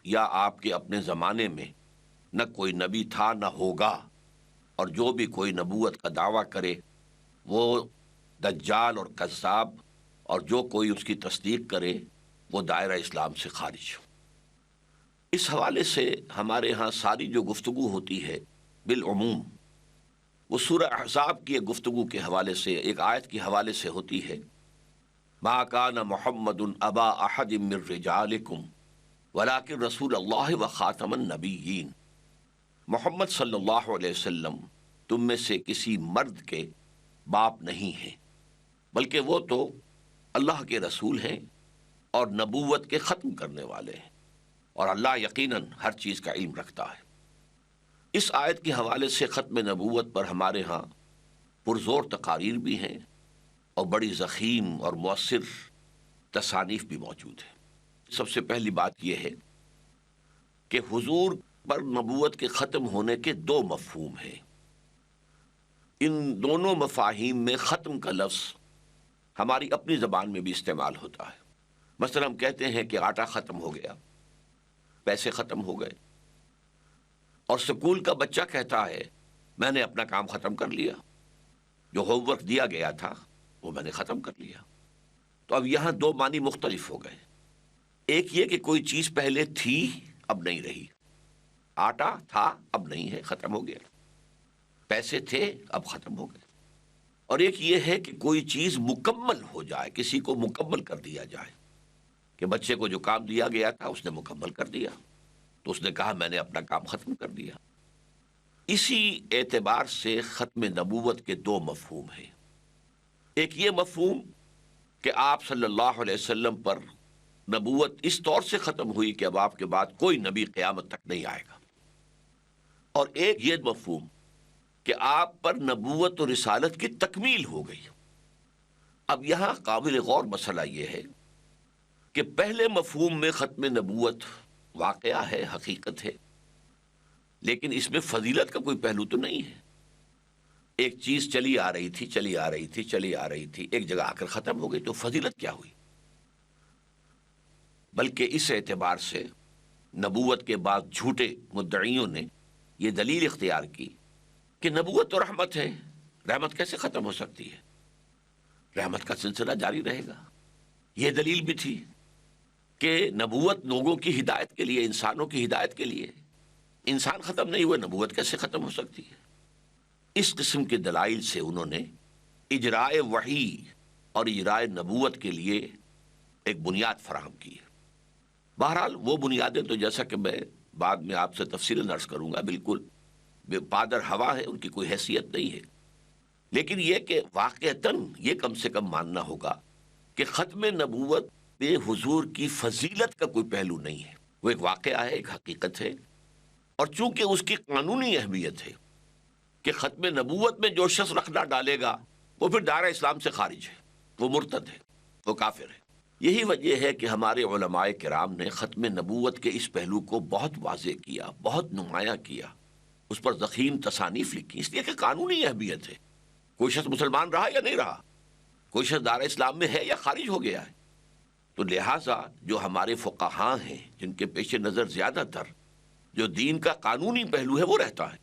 یا آپ کے اپنے زمانے میں نہ کوئی نبی تھا نہ ہوگا. اور جو بھی کوئی نبوت کا دعویٰ کرے وہ دجال اور کذاب اور جو کوئی اس کی تصدیق کرے وہ دائرہ اسلام سے خارج ہو۔ اس حوالے سے ہمارے ہاں ساری جو گفتگو ہوتی ہے بالعموم وہ سورہ احزاب کی ایک گفتگو کے حوالے سے، ایک آیت کے حوالے سے ہوتی ہے، ما کان محمد ابا احد من رجالکم ولکن رسول اللہ وخاتم النبیین۔ محمد صلی اللہ علیہ وسلم تم میں سے کسی مرد کے باپ نہیں ہیں، بلکہ وہ تو اللہ کے رسول ہیں اور نبوت کے ختم کرنے والے ہیں، اور اللہ یقیناً ہر چیز کا علم رکھتا ہے۔ اس آیت کے حوالے سے ختم نبوت پر ہمارے ہاں پرزور تقاریر بھی ہیں اور بڑی ضخیم اور مؤثر تصانیف بھی موجود ہیں۔ سب سے پہلی بات یہ ہے کہ حضور پر نبوت کے ختم ہونے کے دو مفہوم ہیں۔ ان دونوں مفاہیم میں ختم کا لفظ ہماری اپنی زبان میں بھی استعمال ہوتا ہے۔ مثلا ہم کہتے ہیں کہ آٹا ختم ہو گیا، پیسے ختم ہو گئے، اور اسکول کا بچہ کہتا ہے میں نے اپنا کام ختم کر لیا، جو ہوم ورک دیا گیا تھا وہ میں نے ختم کر لیا۔ تو اب یہاں دو معنی مختلف ہو گئے۔ ایک یہ کہ کوئی چیز پہلے تھی اب نہیں رہی، آٹا تھا اب نہیں ہے، ختم ہو گیا، پیسے تھے اب ختم ہو گئے۔ اور ایک یہ ہے کہ کوئی چیز مکمل ہو جائے، کسی کو مکمل کر دیا جائے، کہ بچے کو جو کام دیا گیا تھا اس نے مکمل کر دیا، تو اس نے کہا میں نے اپنا کام ختم کر دیا۔ اسی اعتبار سے ختم نبوت کے دو مفہوم ہیں۔ ایک یہ مفہوم کہ آپ صلی اللہ علیہ وسلم پر نبوت اس طور سے ختم ہوئی کہ اب آپ کے بعد کوئی نبی قیامت تک نہیں آئے گا، اور ایک یہ مفہوم کہ آپ پر نبوت و رسالت کی تکمیل ہو گئی۔ اب یہاں قابل غور مسئلہ یہ ہے کہ پہلے مفہوم میں ختم نبوت واقعہ ہے، حقیقت ہے، لیکن اس میں فضیلت کا کوئی پہلو تو نہیں ہے۔ ایک چیز چلی آ رہی تھی، چلی آ رہی تھی، چلی آ رہی تھی، ایک جگہ آ کر ختم ہو گئی، تو فضیلت کیا ہوئی؟ بلکہ اس اعتبار سے نبوت کے بعد جھوٹے مدعیوں نے یہ دلیل اختیار کی کہ نبوت تو رحمت ہے، رحمت کیسے ختم ہو سکتی ہے، رحمت کا سلسلہ جاری رہے گا۔ یہ دلیل بھی تھی کہ نبوت لوگوں کی ہدایت کے لیے، انسانوں کی ہدایت کے لیے، انسان ختم نہیں ہوئے، نبوت کیسے ختم ہو سکتی ہے؟ اس قسم کے دلائل سے انہوں نے اجرائے وحی اور اجرائے نبوت کے لیے ایک بنیاد فراہم کی ہے۔ بہرحال وہ بنیادیں تو جیسا کہ میں بعد میں آپ سے تفصیلاً عرض کروں گا، بالکل پادر ہوا ہے، ان کی کوئی حیثیت نہیں ہے، لیکن یہ کہ واقعتاً یہ کم سے کم ماننا ہوگا کہ ختم نبوت میں حضور کی فضیلت کا کوئی پہلو نہیں ہے، وہ ایک واقعہ ہے، ایک حقیقت ہے، اور چونکہ اس کی قانونی اہمیت ہے کہ ختم نبوت میں جو شخص رکھنا ڈالے گا وہ پھر دائرہ اسلام سے خارج ہے، وہ مرتد ہے، وہ کافر ہے۔ یہی وجہ ہے کہ ہمارے علماء کرام نے ختم نبوت کے اس پہلو کو بہت واضح کیا، بہت نمایاں کیا، اس پر ضخیم تصانیف لکھی، اس لیے کہ قانونی اہمیت ہے۔ کوئی شخص مسلمان رہا یا نہیں رہا، کوئی شخص دائرہ اسلام میں ہے یا خارج ہو گیا ہے، تو لہٰذا جو ہمارے فقہاء ہیں جن کے پیش نظر زیادہ تر جو دین کا قانونی پہلو ہے وہ رہتا ہے،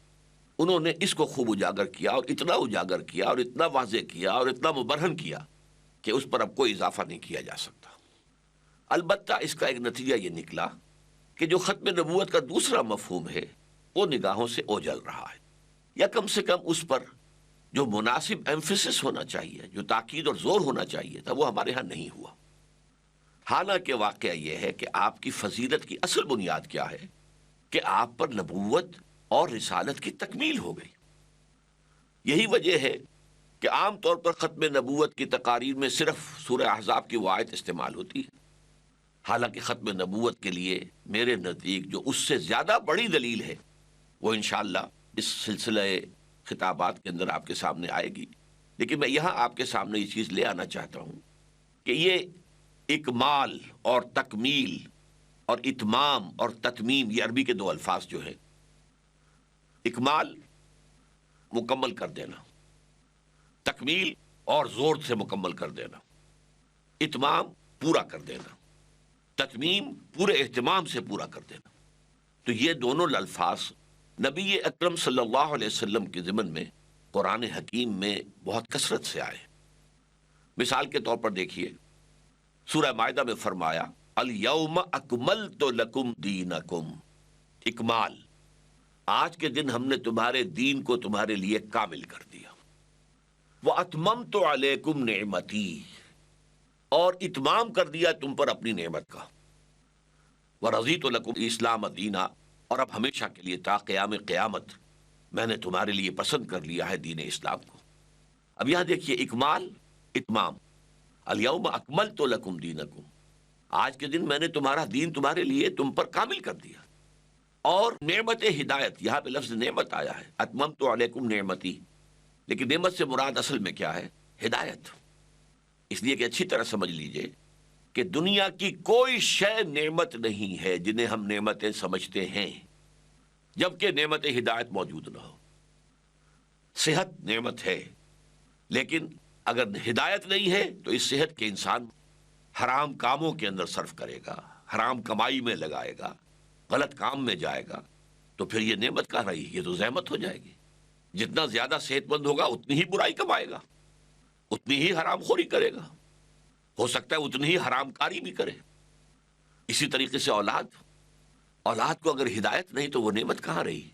انہوں نے اس کو خوب اجاگر کیا، اور اتنا اجاگر کیا، اور اتنا واضح کیا، اور اتنا مبرہن کیا کہ اس پر اب کوئی اضافہ نہیں کیا جا سکتا۔ البتہ اس کا ایک نتیجہ یہ نکلا کہ جو ختم نبوت کا دوسرا مفہوم ہے وہ نگاہوں سے اوجھل رہا ہے، یا کم سے کم اس پر جو مناسب ایمفیسس ہونا چاہیے، جو تاکید اور زور ہونا چاہیے تھا، وہ ہمارے ہاں نہیں ہوا۔ حالانکہ واقعہ یہ ہے کہ آپ کی فضیلت کی اصل بنیاد کیا ہے کہ آپ پر نبوت اور رسالت کی تکمیل ہو گئی۔ یہی وجہ ہے کہ عام طور پر ختم نبوت کی تقاریر میں صرف سورہ احزاب کی وہ آیت استعمال ہوتی ہے، حالانکہ ختم نبوت کے لیے میرے نزدیک جو اس سے زیادہ بڑی دلیل ہے وہ انشاءاللہ اس سلسلہ خطابات کے اندر آپ کے سامنے آئے گی، لیکن میں یہاں آپ کے سامنے یہ چیز لے آنا چاہتا ہوں کہ یہ اکمال اور تکمیل اور اتمام اور تتمیم، یہ عربی کے دو الفاظ جو ہیں، اکمال مکمل کر دینا، تکمیل اور زور سے مکمل کر دینا، اتمام پورا کر دینا، تتمیم پورے اہتمام سے پورا کر دینا، تو یہ دونوں الفاظ نبی اکرم صلی اللہ علیہ وسلم کے ضمن میں قرآن حکیم میں بہت کثرت سے آئے۔ مثال کے طور پر دیکھیے سورہ مائدہ میں فرمایا الیوم اکملت لکم دینکم، اکمال، آج کے دن ہم نے تمہارے دین کو تمہارے لیے کامل کر دیا، واتممت علیکم نعمتی، اور اتمام کر دیا تم پر اپنی نعمت کا، ورضیت لکم اسلام دینا، اور اب ہمیشہ کے لیے تا قیام قیامت میں نے تمہارے لیے پسند کر لیا ہے دین اسلام کو۔ اب یہاں دیکھیے اکمال، اتمام، الیوم اکملت لکم دینکم، آج کے دن میں نے تمہارا دین تمہارے لیے تم پر کامل کر دیا، اور نعمت ہدایت، یہاں پہ لفظ نعمت آیا ہے، اتممت علیکم نعمتی، لیکن نعمت سے مراد اصل میں کیا ہے؟ ہدایت۔ اس لیے کہ اچھی طرح سمجھ لیجئے کہ دنیا کی کوئی شے نعمت نہیں ہے جنہیں ہم نعمتیں سمجھتے ہیں جبکہ نعمت ہدایت موجود نہ ہو۔ صحت نعمت ہے، لیکن اگر ہدایت نہیں ہے تو اس صحت کے انسان حرام کاموں کے اندر صرف کرے گا، حرام کمائی میں لگائے گا، غلط کام میں جائے گا، تو پھر یہ نعمت کہاں رہی؟ یہ تو زحمت ہو جائے گی۔ جتنا زیادہ صحت مند ہوگا اتنی ہی برائی کمائے گا، اتنی ہی حرام خوری کرے گا، ہو سکتا ہے اتنی ہی حرام کاری بھی کرے۔ اسی طریقے سے اولاد کو اگر ہدایت نہیں تو وہ نعمت کہاں رہی؟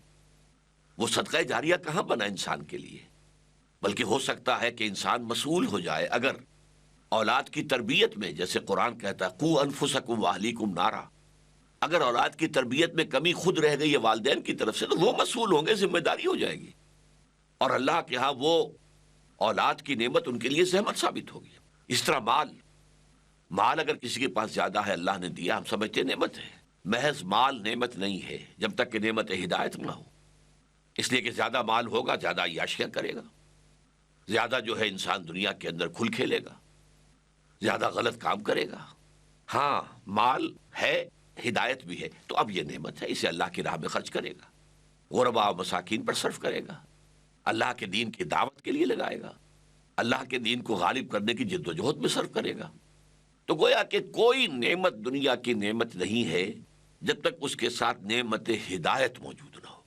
وہ صدقہ جاریہ کہاں بنا انسان کے لیے؟ بلکہ ہو سکتا ہے کہ انسان مسئول ہو جائے اگر اولاد کی تربیت میں، جیسے قرآن کہتا ہے قوا انفسکم واہلیکم نارا، اگر اولاد کی تربیت میں کمی خود رہ گئی ہے والدین کی طرف سے تو وہ مسئول ہوں گے، ذمہ داری ہو جائے گی، اور اللہ کے ہاں وہ اولاد کی نعمت ان کے لیے زحمت ثابت ہوگی۔ اس طرح مال اگر کسی کے پاس زیادہ ہے، اللہ نے دیا، ہم سمجھتے ہیں نعمت ہے، محض مال نعمت نہیں ہے جب تک کہ نعمت ہدایت نہ ہو۔ اس لیے کہ زیادہ مال ہوگا زیادہ عیاشیاں کرے گا، زیادہ جو ہے انسان دنیا کے اندر کھل کھیلے گا، زیادہ غلط کام کرے گا۔ ہاں مال ہے، ہدایت بھی ہے، تو اب یہ نعمت ہے، اسے اللہ کی راہ میں خرچ کرے گا، غرباء و مساکین پر صرف کرے گا، اللہ کے دین کی دعوت کے لیے لگائے گا، اللہ کے دین کو غالب کرنے کی جد و جہد میں صرف کرے گا۔ تو گویا کہ کوئی نعمت دنیا کی نعمت نہیں ہے جب تک اس کے ساتھ نعمت ہدایت موجود نہ ہو۔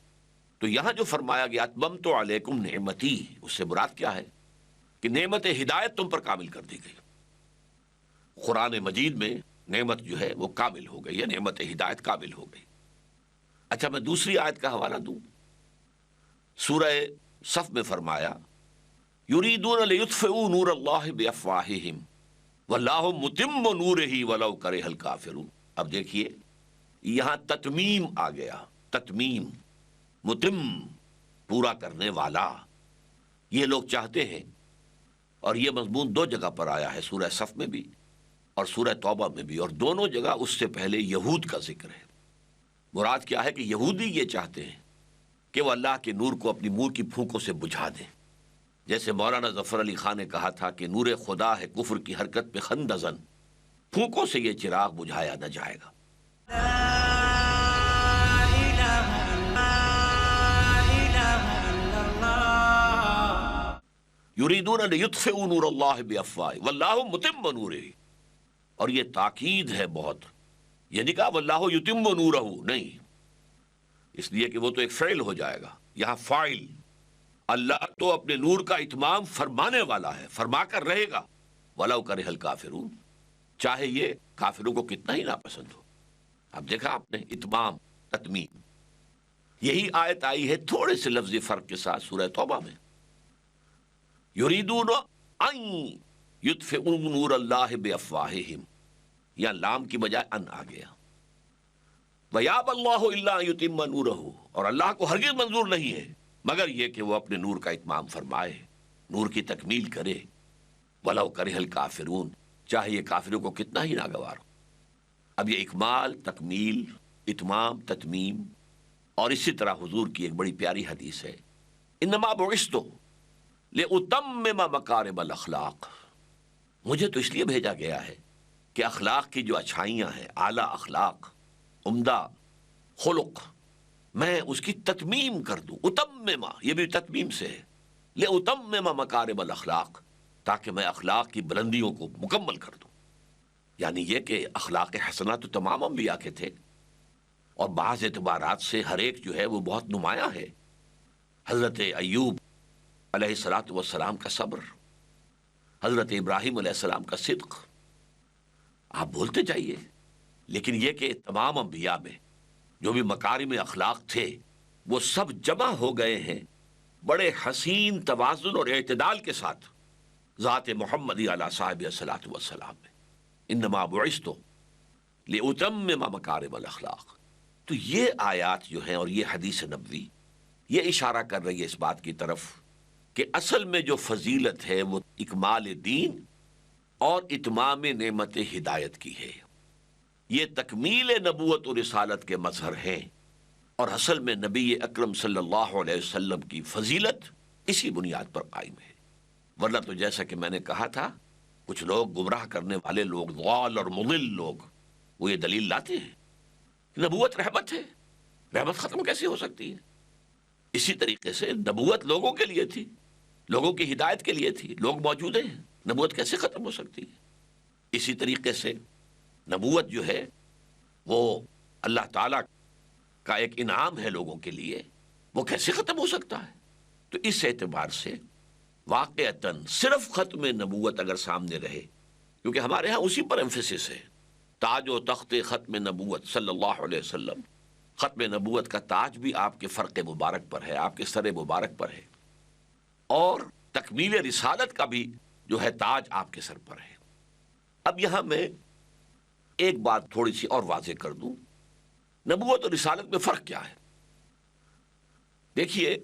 تو یہاں جو فرمایا گیا اتممت علیکم نعمتی، اس سے مراد کیا ہے؟ کہ نعمت ہدایت تم پر کامل کر دی گئی۔ قرآن مجید میں نعمت جو ہے وہ کامل ہو گئی ہے، نعمت ہدایت کامل ہو گئی۔ اچھا میں دوسری آیت کا حوالہ دوں، سورہ صف میں فرمایا یریدون لیطفئوا نور اللہ بافواہہم واللہ متم نورہ ولو کرہ الکافرون۔ اب دیکھیے یہاں تتمیم آ گیا، تتمیم، متم، پورا کرنے والا، یہ لوگ چاہتے ہیں، اور یہ مضمون دو جگہ پر آیا ہے، سورہ صف میں بھی اور سورہ توبہ میں بھی، اور دونوں جگہ اس سے پہلے یہود کا ذکر ہے۔ مراد کیا ہے کہ یہودی یہ چاہتے ہیں کہ وہ اللہ کے نور کو اپنی منہ کی پھونکوں سے بجھا دیں، جیسے مولانا ظفر علی خان نے کہا تھا کہ نور خدا ہے کفر کی حرکت پہ خندزن، پھونکوں سے یہ چراغ بجھایا نہ جائے گا۔ یریدون لیطفئوا نور اللہ بافواہہم واللہ متم نورہ، اور یہ تاکید ہے بہت، یہ نہیں کہا واللہ یتم نورہ، نہیں، اس لیے کہ وہ تو ایک فعل ہو جائے گا، یہاں فاعل، اللہ تو اپنے نور کا اتمام فرمانے والا ہے، فرما کر رہے گا، وَلَوْ كَرِهَ الْكَافِرُونَ، چاہے یہ کافروں کو کتنا ہی ناپسند ہو۔ اب دیکھا آپ نے اتمام، تتمیم، یہی آیت آئی ہے تھوڑے سے لفظی فرق کے ساتھ سورہ توبہ میں، یریدون ان یطفئوا نور اللہ بافواہہم، یا لام کی بجائے ان آ گیا، وَيَأْبَى اللَّهُ إِلَّا أَن يُتِمَّ نُورَهُ، اور اللہ کو ہرگز منظور نہیں ہے مگر یہ کہ وہ اپنے نور کا اتمام فرمائے، نور کی تکمیل کرے، وَلَوْ كَرِهَ الْكَافِرُونَ، چاہے یہ کافروں کو کتنا ہی ناگوار ہو۔ اب یہ اکمال، تکمیل، اتمام، تتمیم، اور اسی طرح حضور کی ایک بڑی پیاری حدیث ہے، انما بعثت لأتمم مکارم الاخلاق، مجھے تو اس لیے بھیجا گیا ہے کہ اخلاق کی جو اچھائیاں ہیں، اعلیٰ اخلاق، عمدہ خلق، میں اس کی تتمیم کر دوں، اتممہ، یہ بھی تتمیم سے ہے، لأتمم مکارم الاخلاق، تاکہ میں اخلاق کی بلندیوں کو مکمل کر دوں۔ یعنی یہ کہ اخلاق حسنہ تو تمام انبیاء کے تھے، اور بعض اعتبارات سے ہر ایک جو ہے وہ بہت نمایاں ہے۔ حضرت ایوب علیہ السلام کا صبر، حضرت ابراہیم علیہ السلام کا صدق، آپ بولتے جائیے، لیکن یہ کہ تمام انبیاء میں جو بھی مکارم اخلاق تھے وہ سب جمع ہو گئے ہیں بڑے حسین توازن اور اعتدال کے ساتھ ذات محمدی علیہ صاحب الصلاۃ والسلام میں، انما بعثت لأتمم مکارم الاخلاق۔ تو یہ آیات جو ہیں اور یہ حدیث نبوی یہ اشارہ کر رہی ہے اس بات کی طرف کہ اصل میں جو فضیلت ہے وہ اکمال دین اور اتمام نعمت ہدایت کی ہے۔ یہ تکمیل نبوت و رسالت کے مظہر ہیں، اور اصل میں نبی اکرم صلی اللہ علیہ وسلم کی فضیلت اسی بنیاد پر قائم ہے۔ ورنہ تو جیسا کہ میں نے کہا تھا، کچھ لوگ گمراہ کرنے والے لوگ، ضال اور مضل لوگ، وہ یہ دلیل لاتے ہیں نبوت رحمت ہے، رحمت ختم کیسے ہو سکتی ہے؟ اسی طریقے سے نبوت لوگوں کے لیے تھی، لوگوں کی ہدایت کے لیے تھی، لوگ موجود ہیں، نبوت کیسے ختم ہو سکتی ہے؟ اسی طریقے سے نبوت جو ہے وہ اللہ تعالیٰ کا ایک انعام ہے لوگوں کے لیے، وہ کیسے ختم ہو سکتا ہے؟ تو اس اعتبار سے واقعتاً صرف ختم نبوت اگر سامنے رہے، کیونکہ ہمارے ہاں اسی پر ایمفیسس ہے، تاج و تخت ختم نبوت صلی اللہ علیہ وسلم، ختم نبوت کا تاج بھی آپ کے فرق مبارک پر ہے، آپ کے سر مبارک پر ہے، اور تکمیل رسالت کا بھی جو ہے تاج آپ کے سر پر ہے۔ اب یہاں میں ایک بات تھوڑی سی اور واضح کر دوں، نبوت اور رسالت میں فرق کیا ہے؟ دیکھیے،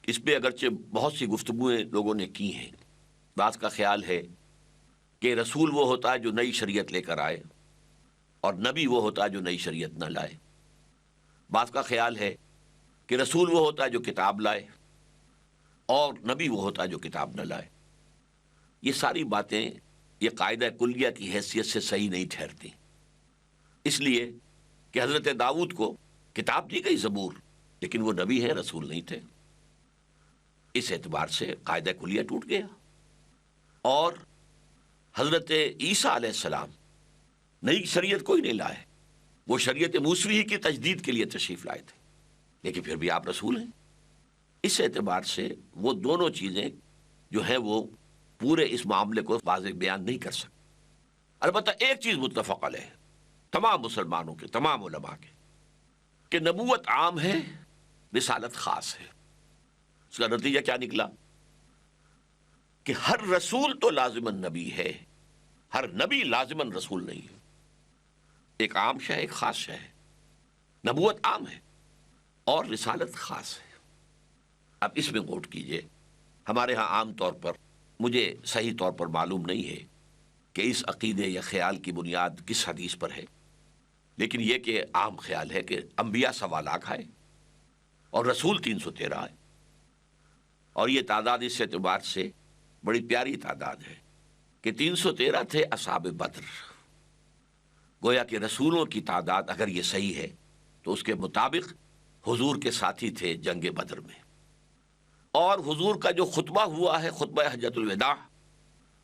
اس پہ اگرچہ بہت سی گفتگویں لوگوں نے کی ہیں۔ بعض کا خیال ہے کہ رسول وہ ہوتا ہے جو نئی شریعت لے کر آئے، اور نبی وہ ہوتا ہے جو نئی شریعت نہ لائے۔ بعض کا خیال ہے کہ رسول وہ ہوتا ہے جو کتاب لائے، اور نبی وہ ہوتا ہے جو کتاب نہ لائے۔ یہ ساری باتیں یہ قاعدہ کلیہ کی حیثیت سے صحیح نہیں ٹھہرتی، اس لیے کہ حضرت داؤد کو کتاب دی گئی زبور، لیکن وہ نبی ہیں، رسول نہیں تھے۔ اس اعتبار سے قاعدہ کلیہ ٹوٹ گیا۔ اور حضرت عیسیٰ علیہ السلام نئی شریعت کوئی نہیں لائے، وہ شریعت موسوی ہی کی تجدید کے لیے تشریف لائے تھے، لیکن پھر بھی آپ رسول ہیں۔ اس اعتبار سے وہ دونوں چیزیں جو ہیں وہ پورے اس معاملے کو واضح بیان نہیں کر سکتے۔ البتہ ایک چیز متفق علیہ ہے تمام مسلمانوں کے، تمام علماء کے، کہ نبوت عام ہے، رسالت خاص ہے۔ اس کا نتیجہ کیا نکلا؟ کہ ہر رسول تو لازماً نبی ہے، ہر نبی لازماً رسول نہیں ہے۔ ایک عام شے، ایک خاص شے ہے۔ نبوت عام ہے اور رسالت خاص ہے۔ اب اس میں غور کیجئے، ہمارے ہاں عام طور پر مجھے صحیح طور پر معلوم نہیں ہے کہ اس عقیدے یا خیال کی بنیاد کس حدیث پر ہے، لیکن یہ کہ عام خیال ہے کہ انبیاء 1.25 لاکھ آئے اور رسول 313 آئے، اور یہ تعداد اس اعتبار سے بڑی پیاری تعداد ہے کہ 313 تھے اصحاب بدر۔ گویا کہ رسولوں کی تعداد اگر یہ صحیح ہے تو اس کے مطابق حضور کے ساتھی تھے جنگ بدر میں، اور حضور کا جو خطبہ ہوا ہے، خطبہ حجۃ الوداع،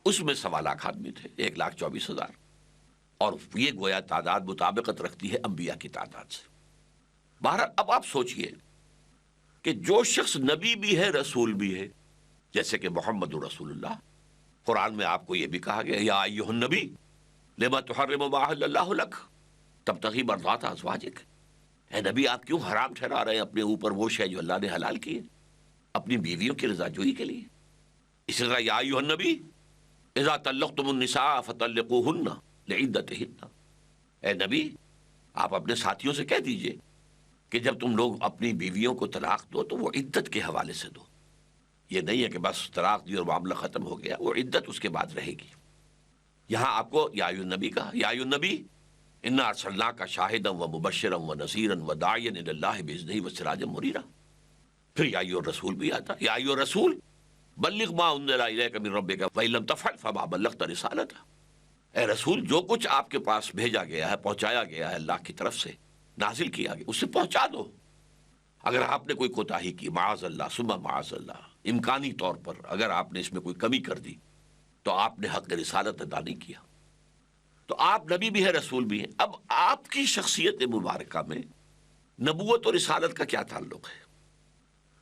اس میں 1.25 لاکھ آدمی تھے، 1,24,000، اور یہ گویا تعداد مطابقت رکھتی ہے انبیاء کی تعداد سے۔ بہرحال اب آپ سوچئے کہ جو شخص نبی بھی ہے، رسول بھی ہے، جیسے کہ محمد رسول اللہ، قرآن میں آپ کو یہ بھی کہا گیا یا ایھا النبی لما تحرم ما احل اللہ لک تبتغی مرضات ازواجک، اے نبی آپ کیوں حرام ٹھہرا رہے ہیں اپنے اوپر وہ شے جو اللہ نے حلال کی ہے اپنی بیویوں کی رضا جوئی کے لیے؟ اسی طرح یا ایھا النبی اذا طلقتم النساء فطلقوهن لعدتهن، اے نبی آپ اپنے ساتھیوں سے کہہ دیجئے کہ جب تم لوگ اپنی بیویوں کو طلاق دو تو وہ عدت کے حوالے سے دو۔ یہ نہیں ہے کہ بس طلاق دی اور معاملہ ختم ہو گیا، وہ عدت اس کے بعد رہے گی۔ یہاں آپ کو یا ایھا النبی کہا، یا ایھا النبی انا ارسلناک شاہدا ومبشرا ونذیرا وداعیا الی اللہ باذنہ وسراجا منیرا۔ پھر یا ایھا الرسول بھی آتا، یا ایھا الرسول بلغ ما انزل الیک من ربک وان لم تفعل فما بلغت رسالتہ، اے رسول جو کچھ آپ کے پاس بھیجا گیا ہے، پہنچایا گیا ہے اللہ کی طرف سے، نازل کیا گیا، اسے پہنچا دو۔ اگر آپ نے کوئی کوتاہی کی، معاذ اللہ ثم معاذ اللہ، امکانی طور پر اگر آپ نے اس میں کوئی کمی کر دی تو آپ نے حق رسالت ادا نہیں کیا۔ تو آپ نبی بھی ہیں، رسول بھی ہیں۔ اب آپ کی شخصیت مبارکہ میں نبوت اور رسالت کا کیا تعلق ہے؟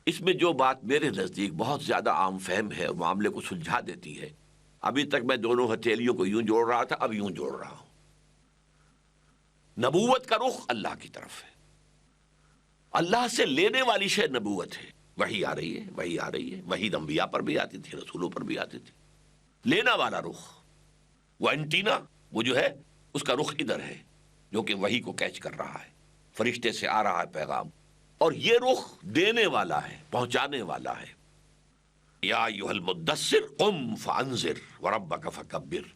اس میں جو بات میرے نزدیک بہت زیادہ عام فہم ہے، معاملے کو سلجھا دیتی ہے، ابھی تک میں دونوں ہتھیلیوں کو یوں جوڑ رہا تھا، اب یوں جوڑ رہا ہوں۔ نبوت کا رخ اللہ کی طرف ہے، اللہ سے لینے والی شے نبوت ہے، وحی آ رہی ہے، وحی آ رہی ہے، وحی انبیاء پر بھی آتی تھی، رسولوں پر بھی آتی تھی، لینا والا رخ وہ اینٹینا، وہ جو ہے اس کا رخ ادھر ہے جو کہ وحی کو کیچ کر رہا ہے، فرشتے سے آ رہا ہے پیغام، اور یہ رخ دینے والا ہے، پہنچانے والا ہے۔ یا ایھا المدثر قم فانذر وربک فکبر،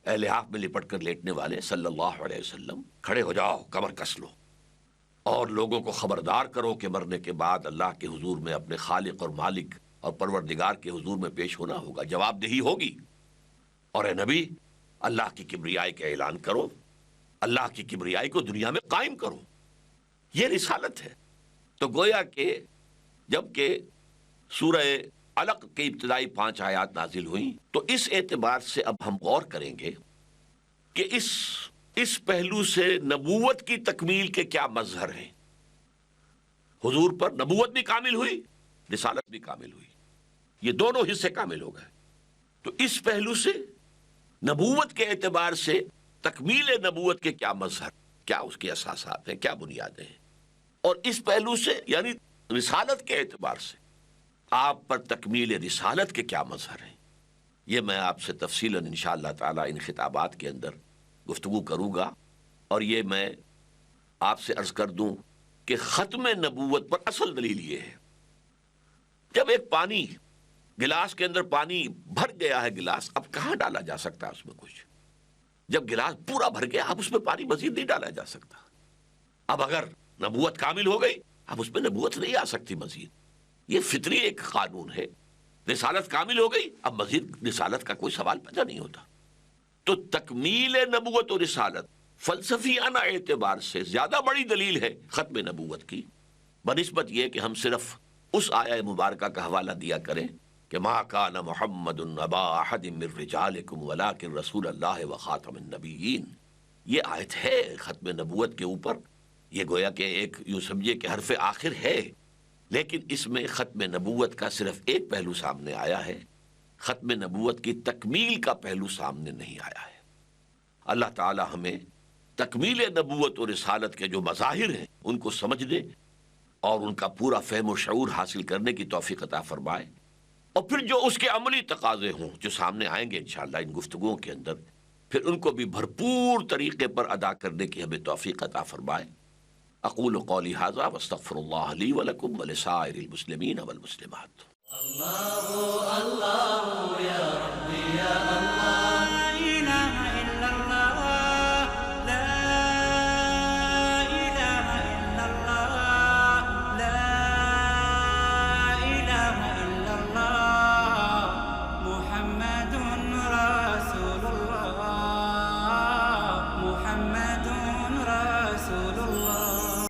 اے لحاف میں لپٹ کر لیٹنے والے صلی اللہ علیہ وسلم، کھڑے ہو جاؤ، کمر کس لو، اور لوگوں کو خبردار کرو کہ مرنے کے بعد اللہ کے حضور میں اپنے خالق اور مالک اور پروردگار کے حضور میں پیش ہونا ہوگا، جواب دہی ہوگی، اور اے نبی اللہ کی کبریائی کا اعلان کرو، اللہ کی کبریائی کو دنیا میں قائم کرو، یہ رسالت ہے۔ تو گویا کہ جب کہ سورہ علق کی ابتدائی 5 آیات نازل ہوئیں تو اس اعتبار سے اب ہم غور کریں گے کہ اس پہلو سے نبوت کی تکمیل کے کیا مظہر ہیں۔ حضور پر نبوت بھی کامل ہوئی، رسالت بھی کامل ہوئی، یہ دونوں حصے کامل ہو گئے۔ تو اس پہلو سے نبوت کے اعتبار سے تکمیل نبوت کے کیا مظہر، کیا اس کے اساسات ہیں، کیا بنیادیں ہیں، اور اس پہلو سے یعنی رسالت کے اعتبار سے آپ پر تکمیل رسالت کے کیا مظہر ہیں، یہ میں آپ سے تفصیلاً انشاءاللہ تعالی ان خطابات کے اندر گفتگو کروں گا۔ اور یہ میں آپ سے عرض کر دوں کہ ختم نبوت پر اصل دلیل یہ ہے، جب ایک پانی گلاس کے اندر پانی بھر گیا ہے، گلاس اب کہاں ڈالا جا سکتا ہے اس میں کچھ، جب گلاس پورا بھر گیا اب اس میں پانی مزید نہیں ڈالا جا سکتا۔ اب اگر نبوت کامل ہو گئی اب اس میں نبوت نہیں آ سکتی مزید، یہ فطری ایک قانون ہے۔ رسالت کامل ہو گئی اب مزید رسالت کا کوئی سوال پیدا نہیں ہوتا۔ تو تکمیل نبوت و رسالت فلسفیانہ اعتبار سے زیادہ بڑی دلیل ہے ختم نبوت کی، بنسبت یہ کہ ہم صرف اس آیہ مبارکہ کا حوالہ دیا کریں کہ ما کان محمد ابا احد من رجالکم ولکن رسول اللہ وخاتم النبیین، یہ آیت ہے ختم نبوت کے اوپر۔ یہ گویا کہ ایک یوں سمجھے کہ حرف آخر ہے، لیکن اس میں ختم نبوت کا صرف ایک پہلو سامنے آیا ہے، ختم نبوت کی تکمیل کا پہلو سامنے نہیں آیا ہے۔ اللہ تعالی ہمیں تکمیل نبوت اور رسالت کے جو مظاہر ہیں ان کو سمجھنے اور ان کا پورا فہم و شعور حاصل کرنے کی توفیق عطا فرمائے، اور پھر جو اس کے عملی تقاضے ہوں جو سامنے آئیں گے انشاءاللہ ان گفتگوؤں کے اندر، پھر ان کو بھی بھرپور طریقے پر ادا کرنے کی ہمیں توفیق عطا فرمائے۔ اقول قولی ھذا واستغفر اللہ لی ولکم ولسائر المسلمین والمسلمات۔
اللہ اللہ یا ربی یا اللہ